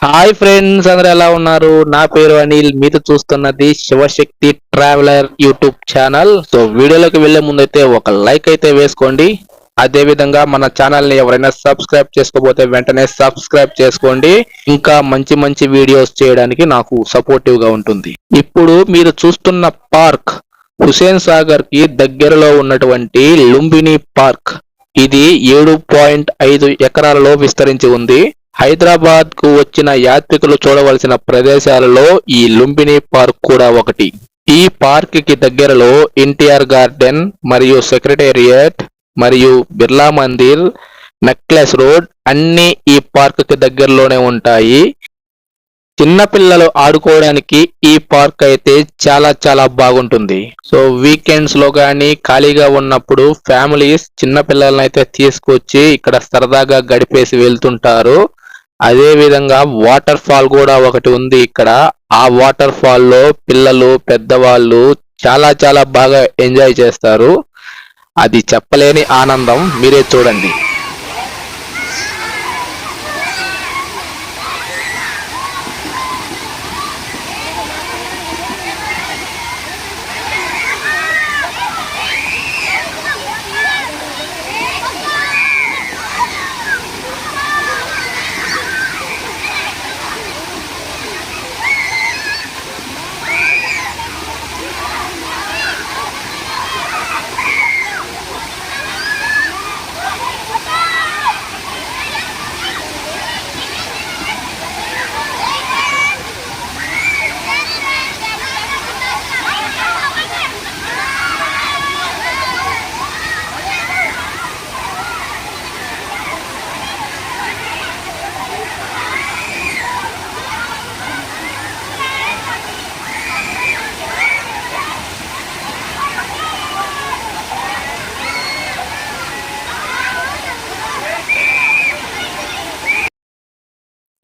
Hi friends, అందరూ ఎలా ఉన్నారు? నా పేరు అనిల్. మీరు చూస్తున్నది Shivshakti traveller YouTube channel. So వీడియోలోకి వెళ్లే ముందైతే ఒక లైక్ అయితే వేసుకోండి. అదే విధంగా మన ఛానల్ ని ఎవరైనా సబ్స్క్రైబ్ చేసుకోకపోతే వెంటనే సబ్స్క్రైబ్ చేసుకోండి. ఇంకా మంచి మంచి వీడియోస్ చేయడానికి నాకు సపోర్టివ్ గా ఉంటుంది. ఇప్పుడు మీరు చూస్తున్న పార్క్ హుసేన్ సాగర్ కి దగ్గరలో ఉన్నటువంటి లుంబిని పార్క్. ఇది 7.5 ఎకరాలలో విస్తరించి ఉంది. హైదరాబాద్ కు వచ్చిన యాత్రికులు చూడవలసిన ప్రదేశాలలో ఈ లుంబిని పార్క్ కూడా ఒకటి. ఈ పార్క్ కి దగ్గరలో ఎన్టీఆర్ గార్డెన్ మరియు సెక్రటేరియట్ మరియు బిర్లా మందిర్, నెక్లెస్ రోడ్ అన్ని ఈ పార్క్ కి దగ్గరలోనే ఉంటాయి. చిన్నపిల్లలు ఆడుకోవడానికి ఈ పార్క్ అయితే చాలా చాలా బాగుంటుంది. సో వీకెండ్స్ లో గానీ ఖాళీగా ఉన్నప్పుడు ఫ్యామిలీస్ చిన్న పిల్లల్ని అయితే తీసుకొచ్చి ఇక్కడ సరదాగా గడిపేసి వెళ్తుంటారు. అదే విధంగా వాటర్ ఫాల్ కూడా ఒకటి ఉంది ఇక్కడ. ఆ వాటర్ ఫాల్ లో పిల్లలు పెద్దవాళ్ళు చాలా చాలా బాగా ఎంజాయ్ చేస్తారు. అది చెప్పలేని ఆనందం, మీరే చూడండి.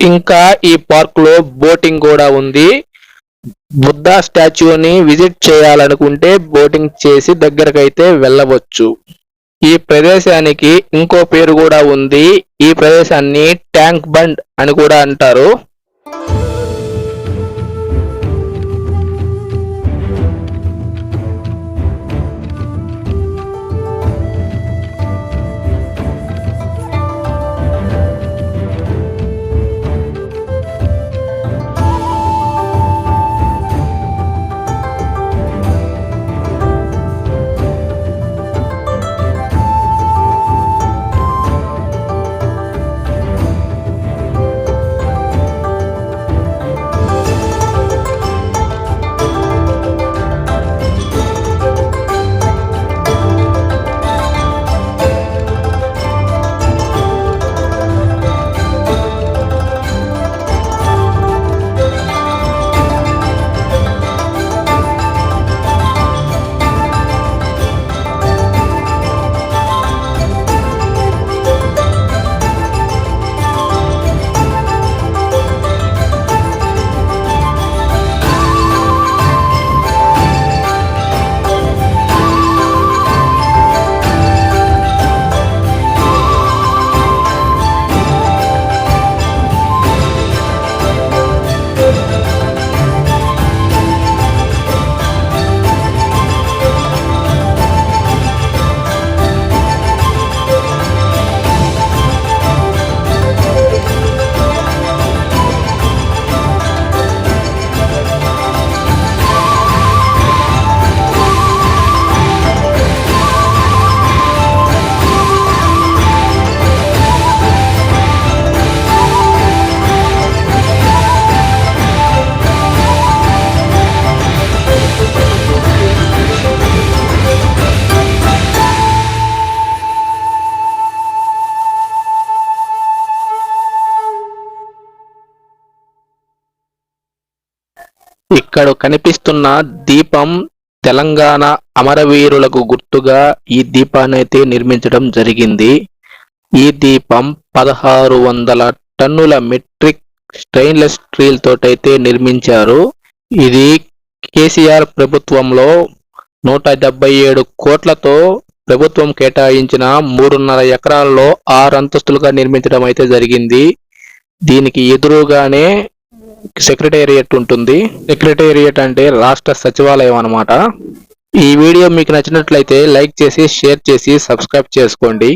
ఇంకా ఈ పార్క్ లో బోటింగ్ కూడా ఉంది. బుద్ధ స్టాచ్యూని విజిట్ చేయాలనుకుంటే బోటింగ్ చేసి దగ్గరకైతే వెళ్ళవచ్చు. ఈ ప్రదేశానికి ఇంకో పేరు కూడా ఉంది. ఈ ప్రదేశాన్ని ట్యాంక్ బండ్ అని కూడా అంటారు. ఇక్కడ కనిపిస్తున్న దీపం తెలంగాణ అమరవీరులకు గుర్తుగా ఈ దీపాన్ని అయితే నిర్మించడం జరిగింది. ఈ దీపం 1600 టన్నుల మెట్రిక్ స్టెయిన్లెస్ స్టీల్ తోటైతే నిర్మించారు. ఇది కేసీఆర్ ప్రభుత్వంలో 177 కోట్లతో ప్రభుత్వం కేటాయించిన 3.5 ఎకరాల్లో 6 అంతస్తులుగా నిర్మించడం అయితే జరిగింది. దీనికి ఎదురుగానే సెక్రటేరియట్ ఉంటుంది. సెక్రటేరియట్ అంటే రాష్ట్ర సచివాలయం అన్నమాట. ఈ వీడియో మీకు నచ్చినట్లయితే లైక్ చేసి షేర్ చేసి సబ్స్క్రైబ్ చేసుకోండి.